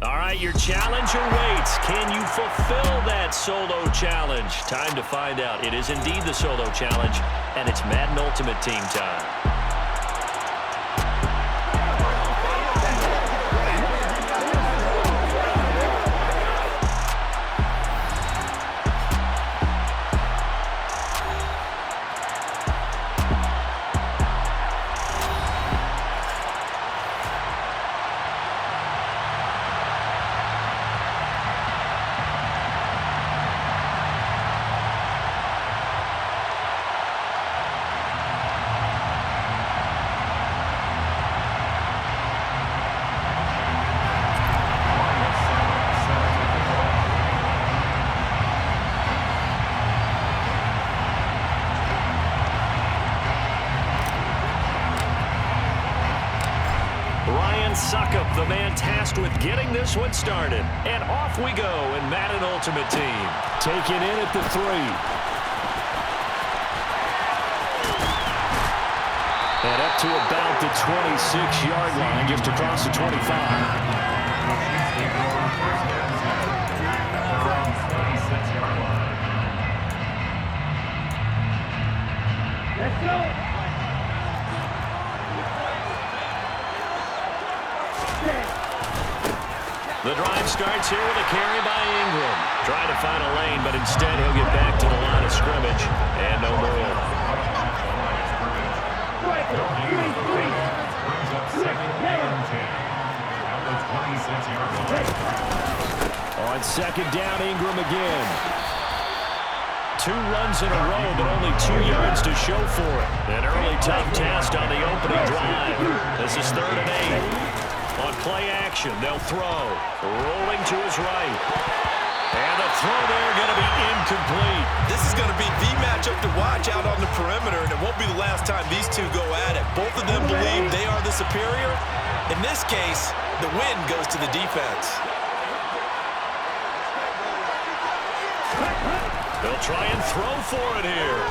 All right, your challenger waits. Can you fulfill that solo challenge? Time to find out. It is indeed the solo challenge, and it's Madden Ultimate Team time. Suckup, the man tasked with getting this one started. And off we go in Madden Ultimate Team. Taken in at the 3. And up to about the 26-yard line, just across the 25. The drive starts here with a carry by Ingram. Trying to find a lane, but instead he'll get back to the line of scrimmage. And no more. On second down, Ingram again. 2 runs in a row, but only 2 yards to show for it. An early tough test on the opening drive. This is 3rd and 8. On play action, they'll throw. Rolling to his right. And the throw there going to be incomplete. This is going to be the matchup to watch out on the perimeter, and it won't be the last time these two go at it. Both of them believe they are the superior. In this case, the win goes to the defense. They'll try and throw for it here.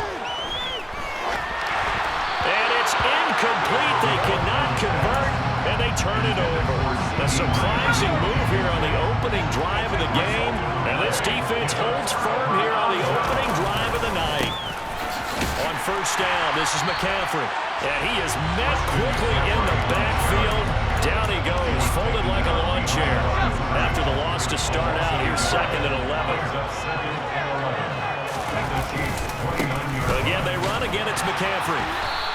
And it's incomplete. They cannot convert, and they turn it over. A surprising move here on the opening drive of the game. And this defense holds firm here on the opening drive of the night. On first down, this is McCaffrey. And he is met quickly in the backfield. Down he goes, folded like a lawn chair. After the loss to start out, here's 2nd and 11. Again, they run. Again, it's McCaffrey.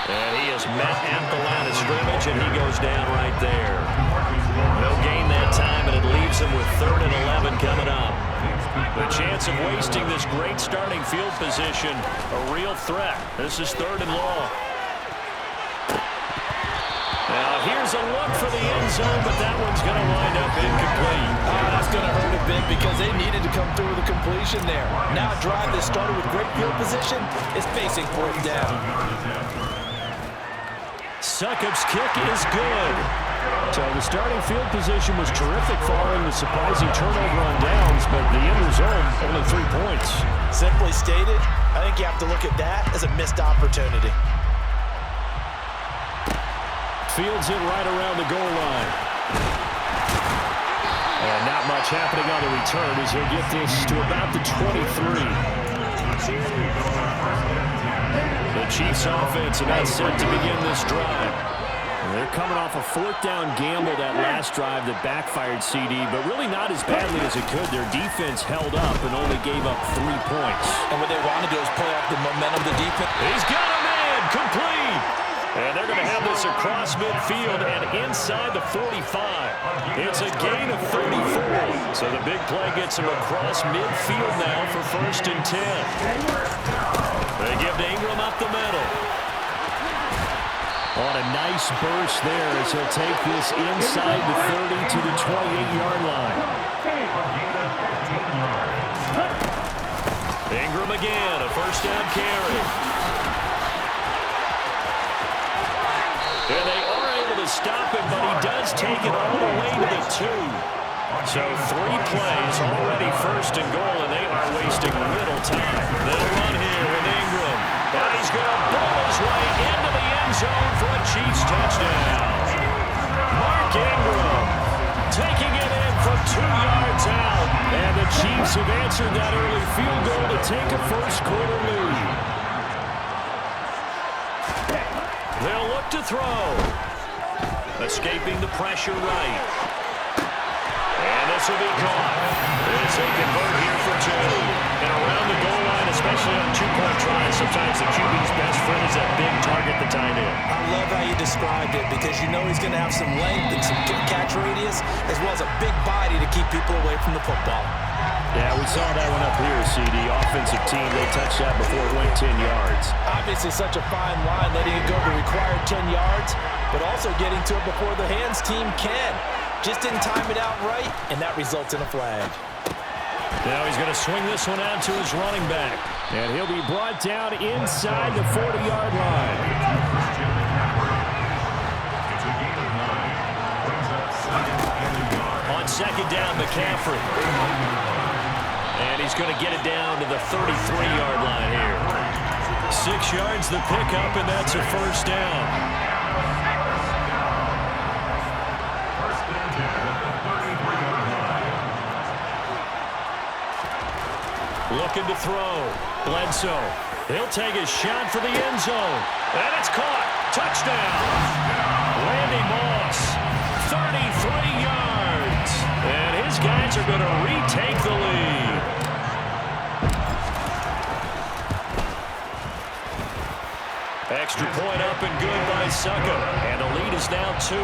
And he is met at the line of scrimmage, and he goes down right there. No gain that time, and it leaves him with 3rd and 11 coming up. The chance of wasting this great starting field position, a real threat. This is 3rd and long. Now, here's a look for the end zone, but that one's going to wind up incomplete. That's going to hurt a bit because they needed to come through with a completion there. Now a drive that started with great field position is facing 4th down. Succop's kick is good. So the starting field position was terrific following the surprising turnover on downs, but the end result, only 3 points. Simply stated, I think you have to look at that as a missed opportunity. Fields it right around the goal line. And not much happening on the return as he'll get this to about the 23. The Chiefs offense about set to begin this drive. They're coming off a 4th down gamble that last drive that backfired CD, but really not as badly as it could. Their defense held up and only gave up 3 points. And what they want to do is play off the momentum of the defense. He's got him in, complete. And they're going to have this across midfield and inside the 45. It's a gain of 34. So the big play gets him across midfield now for 1st and 10. They give to Ingram up the middle. On a nice burst there as he'll take this inside the 30 to the 28-yard line. Ingram again, a 1st down carry. And they are able to stop him, but he does take it all the way to the 2. So 3 plays, already 1st and goal, and they are wasting little time. They'll run here with Ingram. And he's going to ball his way into the end zone for a Chiefs touchdown. Mark Ingram taking it in for 2 yards out. And the Chiefs have answered that early field goal to take a first-quarter lead. They'll look to throw. Escaping the pressure right. And this will be caught. As they convert here for 2. And around the goal line, especially on two-point tries, sometimes the QB's best friend is that big target, the tight end. I love how you described it because you know he's going to have some length and some catch radius as well as a big body to keep people away from the football. Yeah, we saw that one up here, CD. Offensive team, they touched that before it went 10 yards. Obviously such a fine line, letting it go the required 10 yards, but also getting to it before the hands team can. Just didn't time it out right, and that results in a flag. Now he's going to swing this one out to his running back. And he'll be brought down inside the 40-yard line. On second down, McCaffrey. And he's going to get it down to the 33-yard line here. 6 yards the pickup, and that's a first down. Looking to throw. Bledsoe. He'll take a shot for the end zone. And it's caught. Touchdown. Randy Moss. 33 yards. And his guys are going to retake the lead. Extra point up and good by Succop. And the lead is now 2.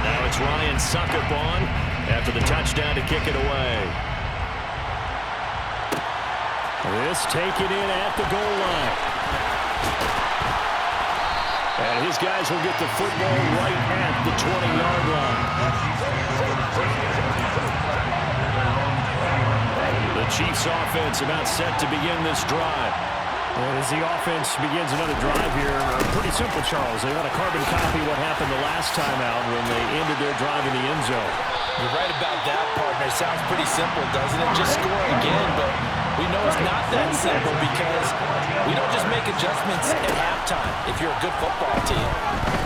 Now it's Ryan Succop on after the touchdown to kick it away. This taken in at the goal line. And his guys will get the football right at the 20-yard line. The Chiefs offense about set to begin this drive. And as the offense begins another drive here, pretty simple, Charles. They want to carbon copy what happened the last time out when they ended their drive in the end zone. You're right about that, partner. It sounds pretty simple, doesn't it? Just score again, but we know it's not that simple because we don't just make adjustments at halftime if you're a good football team.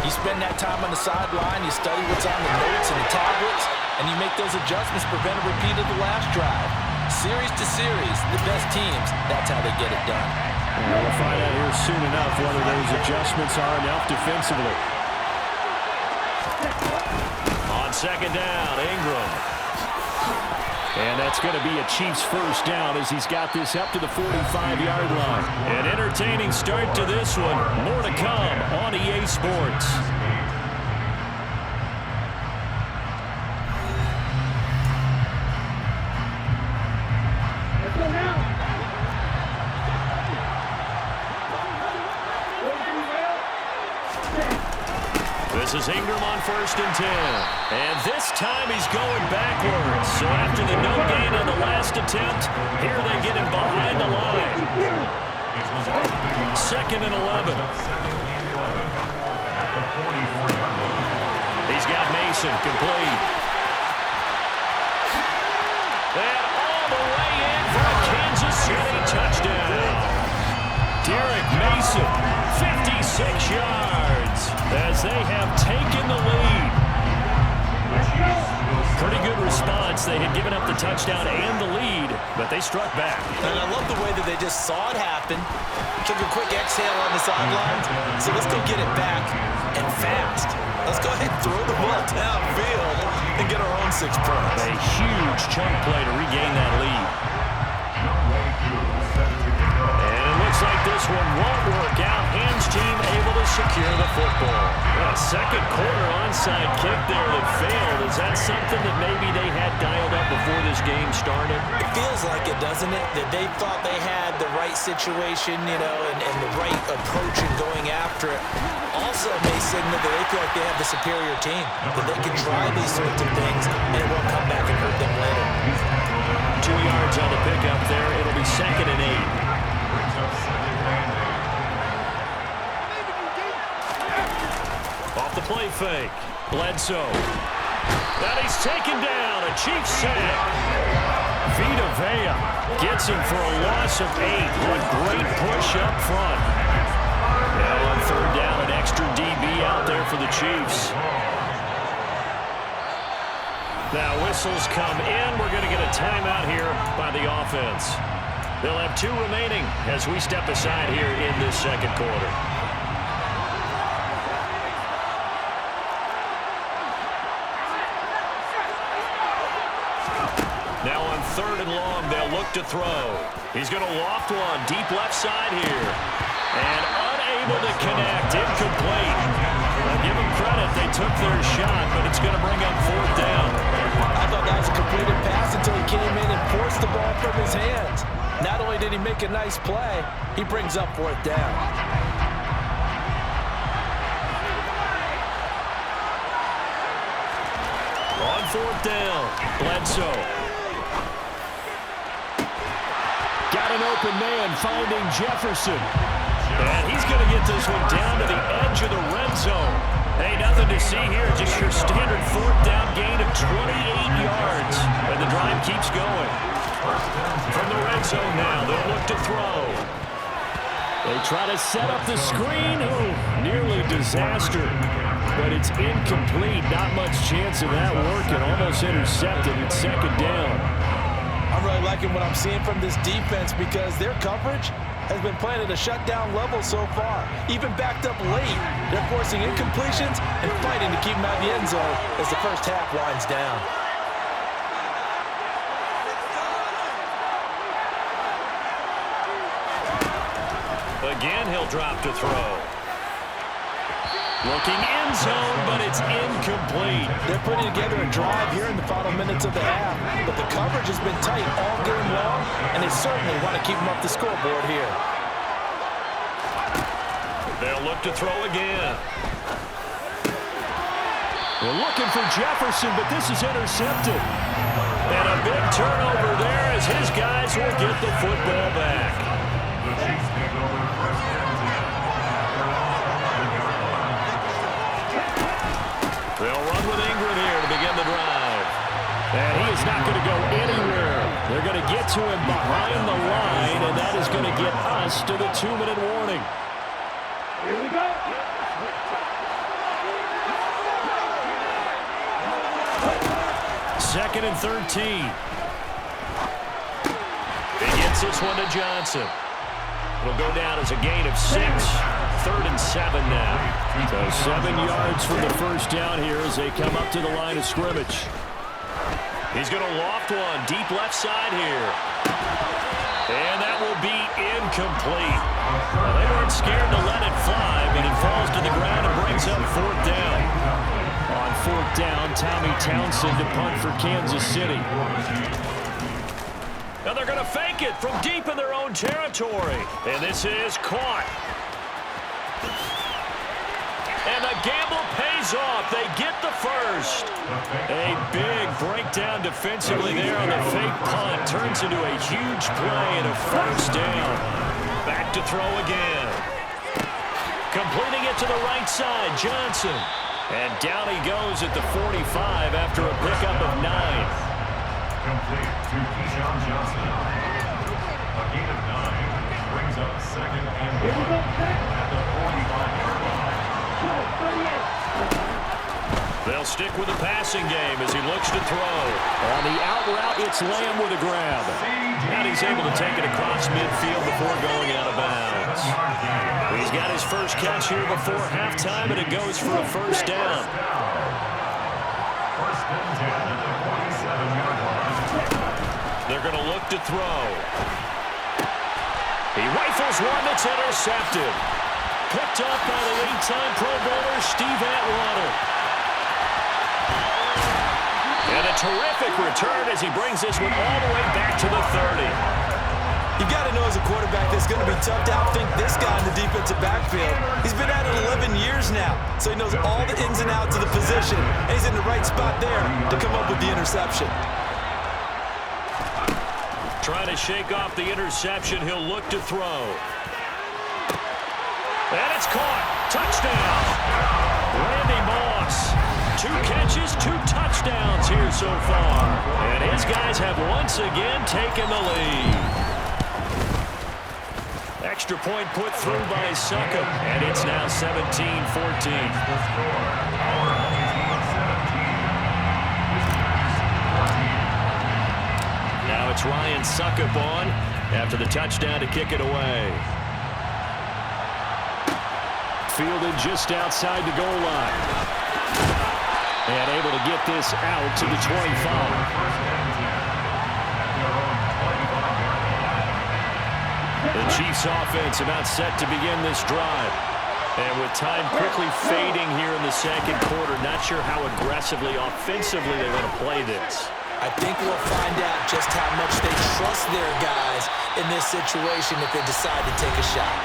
You spend that time on the sideline, you study what's on the notes and the tablets, and you make those adjustments, prevent a repeat of the last drive. Series to series, the best teams, that's how they get it done. And we'll find out here soon enough whether those adjustments are enough defensively. On second down, Ingram. And that's going to be a Chiefs first down as he's got this up to the 45-yard line. An entertaining start to this one. More to come on EA Sports. This is Ingram on 1st and 10. And this time he's going backwards. So after the no gain on the last attempt, here they get him behind the line. 2nd and 11. He's got Mason complete. And all the way in for a Kansas City touchdown. Derek Mason, 56 yards, as they have taken the lead. Pretty good response. They had given up the touchdown and the lead, but they struck back. And I love the way that they just saw it happen, took a quick exhale on the sidelines, so let's go get it back, and fast. Let's go ahead and throw the ball downfield and get our own 6 points. A huge chunk play to regain that lead. Looks like this one won't work out. Hands team able to secure the football. A second quarter onside kick there that failed. Is that something that maybe they had dialed up before this game started? It feels like it, doesn't it? That they thought they had the right situation, you know, and the right approach in going after it. Also may signal that they feel like they have the superior team, that they can try these sorts of things and it won't come back and hurt them later. 2 yards on the pickup there. It'll be 2nd and 8. Off the play fake. Bledsoe. And he's taken down. A Chiefs sack. Vita Vea gets him for a loss of 8. What great push up front. Now on 3rd down, an extra DB out there for the Chiefs. Now whistles come in. We're going to get a timeout here by the offense. They'll have 2 remaining as we step aside here in this second quarter. Now on 3rd and long, they'll look to throw. He's going to loft one deep left side here. And unable to connect. Incomplete. I'll give them credit. They took their shot, but it's going to bring up 4th down. I thought that was a completed pass until he came in and forced the ball from his hands. Not only did he make a nice play, he brings up 4th down. On 4th down, Bledsoe. Got an open man finding Jefferson. And he's going to get this one down to the edge of the red zone. Hey, nothing to see here. Just your standard 4th down gain of 28 yards. And the drive keeps going. From the red zone now, they'll look to throw. They try to set up the screen. Oh, nearly disaster. But it's incomplete. Not much chance of that working. Almost intercepted. It's 2nd down. I'm really liking what I'm seeing from this defense because their coverage has been playing at a shutdown level so far. Even backed up late, they're forcing incompletions and fighting to keep them out of the end zone as the first half winds down. Again, he'll drop to throw. Looking end zone, but it's incomplete. They're putting together a drive here in the final minutes of the half, but the coverage has been tight all game long, and they certainly want to keep them up the scoreboard here. They'll look to throw again. They're looking for Jefferson, but this is intercepted. And a big turnover there as his guys will get the football back. They'll run with Ingram here to begin the drive. And he is not going to go anywhere. They're going to get to him behind the line, and that is going to get us to the 2-minute warning. Here we go. 2nd and 13. He gets this one to Johnson. It'll go down as a gain of 6. 3rd and 7 now. So 7 yards from the first down here as they come up to the line of scrimmage. He's going to loft one deep left side here. And that will be incomplete. Well, they weren't scared to let it fly, but it falls to the ground and brings up 4th down. On 4th down, Tommy Townsend to punt for Kansas City. Now they're going to fake it from deep in their own territory. And this is caught. And the gamble pays off. They get the first. A big breakdown defensively there on the fake punt. Turns into a huge play and a first down. Back to throw again. Completing it to the right side, Johnson. And down he goes at the 45 after a pickup of 9. Complete to Keyshawn Johnson. A gain of 9 brings up 2nd and 1 at the 45-yard line. They'll stick with the passing game as he looks to throw. On the out route, it's Lamb with a grab. And he's able to take it across midfield before going out of bounds. He's got his first catch here before halftime, and it goes for a first down. First and 10 at the 47-yard line. They're going to look to throw. He rifles one that's intercepted. Picked up by the 8-time Pro Bowler, Steve Atwater. And a terrific return as he brings this one all the way back to the 30. You got to know as a quarterback that's going to be tough to outthink this guy in the defensive backfield. He's been at it 11 years now, so he knows all the ins and outs of the position, and he's in the right spot there to come up with the interception. Trying to shake off the interception, he'll look to throw. And it's caught. Touchdown. Randy Moss. 2 catches, 2 touchdowns here so far. And his guys have once again taken the lead. Extra point put through by Succop. And it's now 17-14. it's Ryan Succop on after the touchdown to kick it away. Fielded just outside the goal line. And able to get this out to the 25. The Chiefs offense about set to begin this drive. And with time quickly fading here in the second quarter, not sure how aggressively, offensively they want to play this. I think we'll find out just how much they trust their guys in this situation if they decide to take a shot.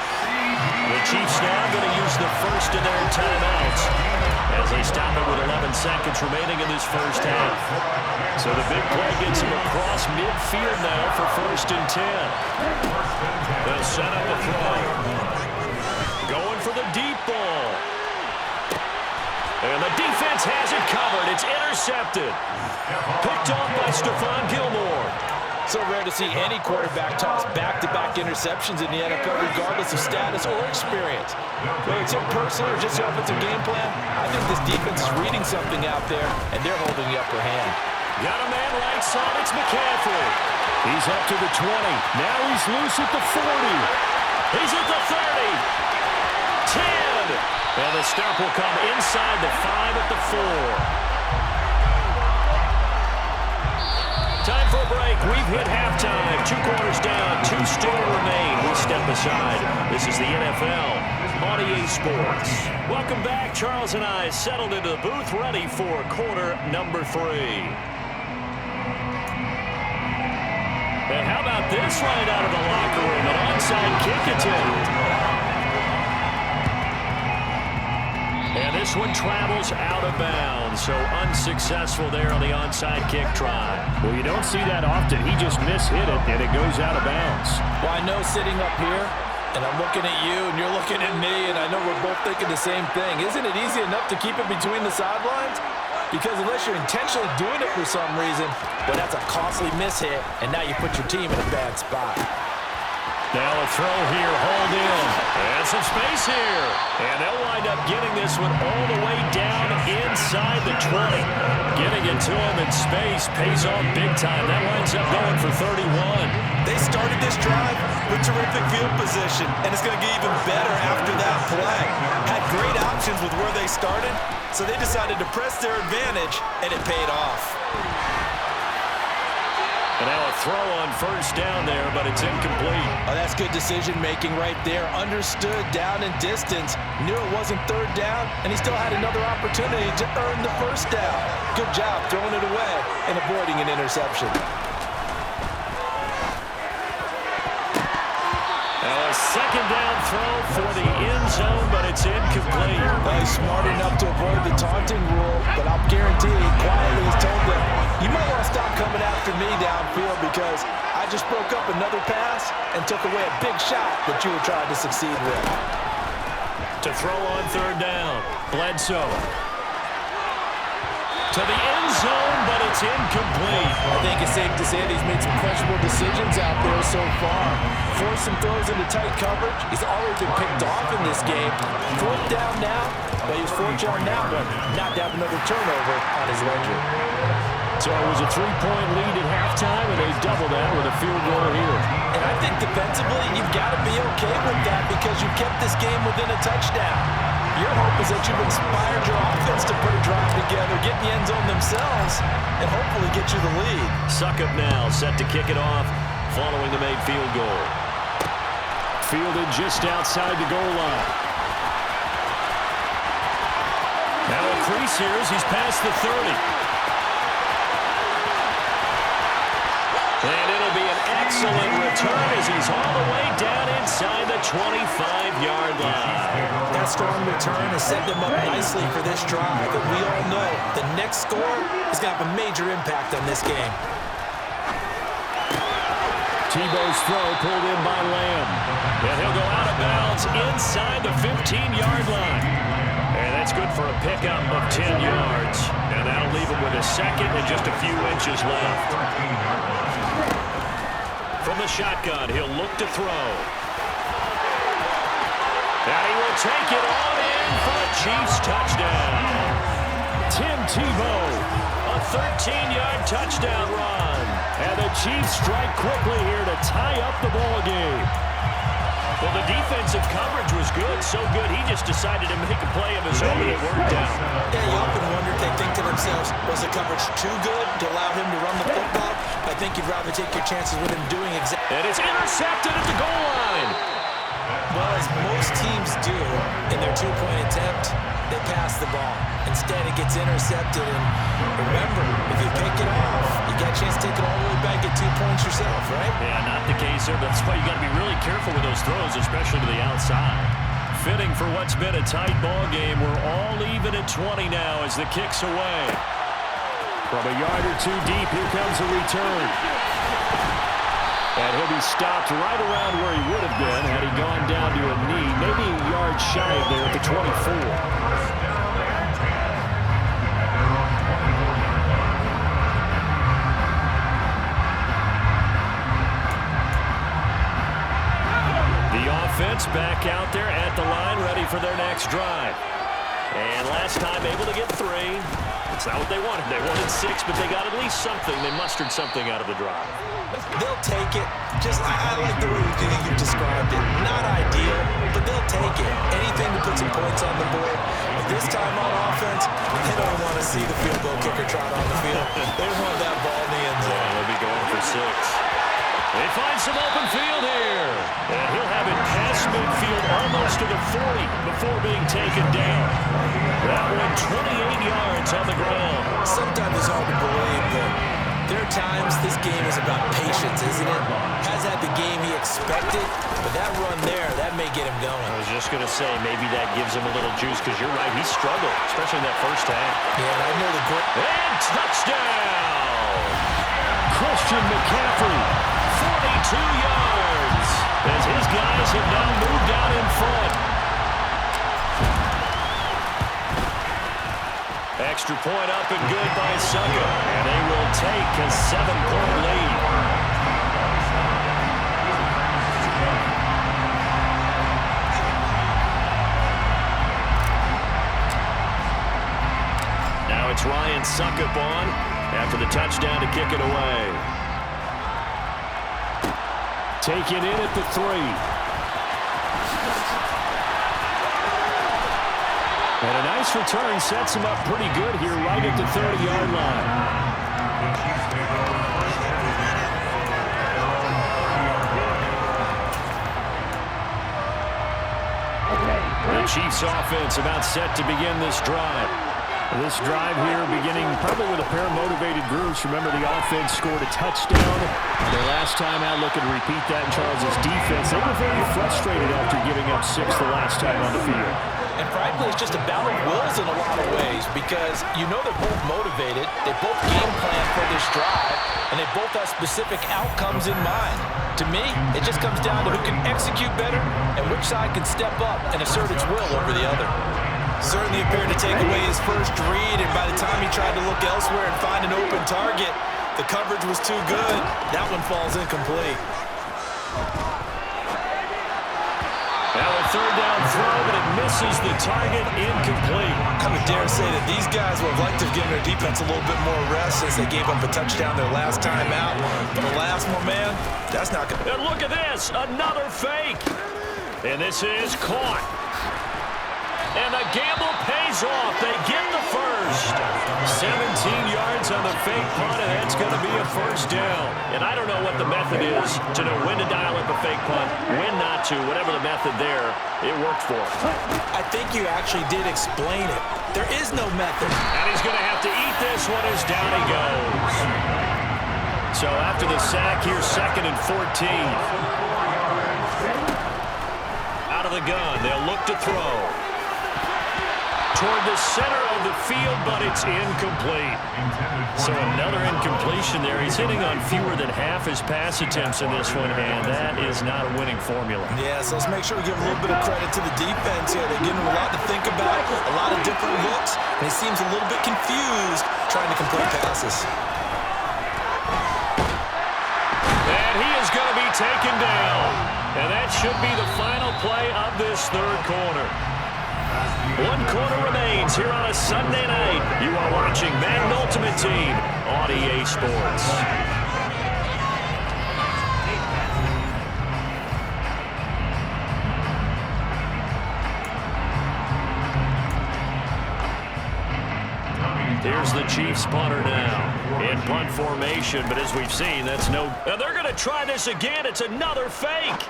The Chiefs now going to use the first of their timeouts as they stop it with 11 seconds remaining in this first half. So the big play gets them across midfield now for 1st and 10. They'll set up a throw. Going for the deep ball. And the defense has it covered. It's intercepted. Picked off by Stephon Gilmore. So rare to see any quarterback toss back-to-back interceptions in the NFL, regardless of status or experience. Whether it's impersonal or just the offensive game plan, I think this defense is reading something out there, and they're holding the upper hand. Got a man right side, it's McCaffrey. He's up to the 20. Now he's loose at the 40. He's at the 30. 10. And the stop will come inside the 5 at the 4. Time for a break. We've hit halftime. 2 quarters down. 2 still remain. We step aside. This is the NFL on EA Sports. Welcome back. Charles and I settled into the booth ready for quarter number 3. And how about this right out of the locker room? An onside kick attempt. And this one travels out of bounds, so unsuccessful there on the onside kick try. Well, you don't see that often. He just mishit it, and it goes out of bounds. Well, I know sitting up here, and I'm looking at you, and you're looking at me, and I know we're both thinking the same thing. Isn't it easy enough to keep it between the sidelines? Because unless you're intentionally doing it for some reason, well, that's a costly mishit, and now you put your team in a bad spot. Now a throw here, hauled in. And some space here. And they'll wind up getting this one all the way down inside the 20. Getting it to him in space pays off big time. That winds up going for 31. They started this drive with terrific field position, and it's going to get even better after that play. Had great options with where they started, so they decided to press their advantage, and it paid off. And now a throw on first down there, but it's incomplete. Oh, that's good decision-making right there. Understood down and distance. Knew it wasn't third down, and he still had another opportunity to earn the first down. Good job throwing it away and avoiding an interception. Now a second down throw for the end zone, but it's incomplete. Well, he's smart enough to avoid the taunting rule, but I'll guarantee he quietly has told them, you might want to stop coming after me downfield because I just broke up another pass and took away a big shot that you were trying to succeed with. To throw on third down, Bledsoe. To the end zone, but it's incomplete. I think it's safe to say that he's made some questionable decisions out there so far. Forced some throws into tight coverage. He's already been picked off in this game. 4th down now, but he was fortunate on that one. Not to have another turnover on his ledger. So it was a 3-point lead at halftime, and they doubled that with a field goal here. And I think defensively, you've got to be okay with that because you kept this game within a touchdown. Your hope is that you've inspired your offense to put a drive together, get in the end zone themselves, and hopefully get you the lead. Succop now set to kick it off following the made field goal. Fielded just outside the goal line. Now a crease here as he's past the 30. And it'll be an excellent return as he's all the way down inside the 25-yard line. That strong return has set them up nicely for this drive. And we all know the next score is going to have a major impact on this game. Tebow's throw pulled in by Lamb. And he'll go out of bounds inside the 15-yard line. And that's good for a pickup of 10 yards. And that'll leave him with a second and just a few inches left. From the shotgun, he'll look to throw. And he will take it on in for a Chiefs touchdown. Tim Tebow. A 13-yard touchdown run. And the Chiefs strike quickly here to tie up the ball game. Well, the defensive coverage was good, so good he just decided to make a play of his own and it worked out. Yeah, you often wonder if they think to themselves, was the coverage too good to allow him to run the football? I think you'd rather take your chances with him doing exactly. And it's intercepted at the goal line. Well, as most teams do in their two-point attempt, they pass the ball. Instead, it gets intercepted. And remember, if you pick it off, you got a chance to take it all the way back, get 2 points yourself, right? Yeah, not the case there. That's why you got to be really careful with those throws, especially to the outside. Fitting for what's been a tight ball game. We're all even at 20 now as the kick's away. From a yard or two deep, here comes a return. And he'll be stopped right around where he would have been had he gone down to a knee, maybe a yard shy of there at the 24. Offense back out there at the line, ready for their next drive. And last time able to get 3. It's not what they wanted. They wanted 6, but they got at least something. They mustered something out of the drive. They'll take it. I like the way you described it. Not ideal, but they'll take it. Anything to put some points on the board. But this time on offense, they don't want to see the field goal kicker trot on the field. They want that ball in the end zone. Yeah, they'll be going for 6. They find some open field here. And he'll have it past midfield almost to the 40 before being taken down. That one 28 yards on the ground. Sometimes it's hard to believe, but there are times this game is about patience, isn't it? Has had the game he expected, but that run there, that may get him going. I was just going to say, maybe that gives him a little juice because you're right, he struggled, especially in that first half. Yeah, and I know the great... And touchdown! Christian McCaffrey. 42 yards as his guys have now moved out in front. Extra point up and good by Sucker, and they will take a 7-point lead. Now it's Ryan Succop on after the touchdown to kick it away. Taken in at the 3. And a nice return sets him up pretty good here right at the 30-yard line. The Chiefs offense about set to begin this drive. This drive here beginning probably with a pair of motivated groups. Remember, the offense scored a touchdown. Their last time out, looking to repeat that in Charles' defense. They were very frustrated after giving up 6 the last time on the field. And frankly, it's just a battle of wills in a lot of ways because you know they're both motivated. They both game plan for this drive, and they both have specific outcomes in mind. To me, it just comes down to who can execute better and which side can step up and assert its will over the other. Certainly appeared to take away his first read, and by the time he tried to look elsewhere and find an open target, the coverage was too good. That one falls incomplete. Now a third down throw, but it misses the target, incomplete. I would dare say that these guys would have liked to have given their defense a little bit more rest since they gave up a touchdown their last time out. But the last one, man, that's not good. And look at this, another fake. And this is caught. And the gamble pays off. They get the first. 17 yards on the fake punt, and that's going to be a first down. And I don't know what the method is to know when to dial up a fake punt, when not to. Whatever the method there, it worked for him. I think you actually did explain it. There is no method. And he's going to have to eat this one as down he goes. So after the sack, here's 2nd and 14. Out of the gun, they'll look to throw. Toward the center of the field, but it's incomplete. So another incompletion there. He's hitting on fewer than half his pass attempts in this one, and that is not a winning formula. Yeah, so let's make sure we give a little bit of credit to the defense here. They're giving him a lot to think about, a lot of different looks, and he seems a little bit confused trying to complete passes. And he is going to be taken down. And that should be the final play of this third quarter. 1 quarter remains here on a Sunday night. You are watching Madden Ultimate Team on EA Sports. Here's the Chiefs punter now in punt formation, but as we've seen, that's no... And they're going to try this again. It's another fake.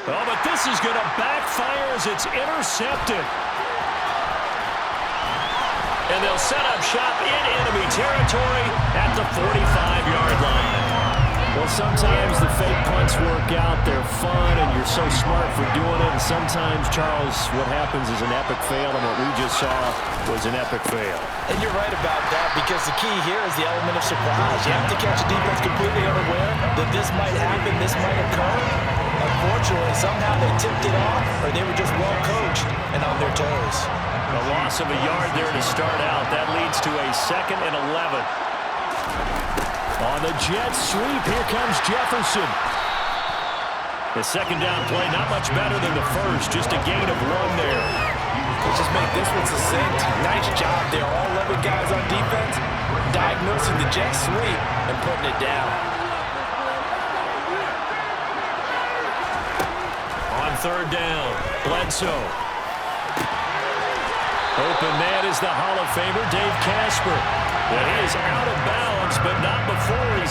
Oh, but this is going to backfire as it's intercepted. And they'll set up shop in enemy territory at the 45-yard line. Well, sometimes the fake punts work out. They're fun, and you're so smart for doing it. And sometimes, Charles, what happens is an epic fail, and what we just saw was an epic fail. And you're right about that, because the key here is the element of surprise. You have to catch a defense completely unaware that this might happen, this might occur. Unfortunately, somehow they tipped it off, or they were just well coached and on their toes. A loss of a yard there to start out. That leads to a 2nd and 11. On the jet sweep, here comes Jefferson. The second down play, not much better than the first, just a gain of 1 there. Let's just make this one succinct. Nice job there. All 11 guys on defense diagnosing the jet sweep and putting it down. On 3rd down, Bledsoe. Open man is the Hall of Famer, Dave Casper. And he is out of bounds, but not before he's...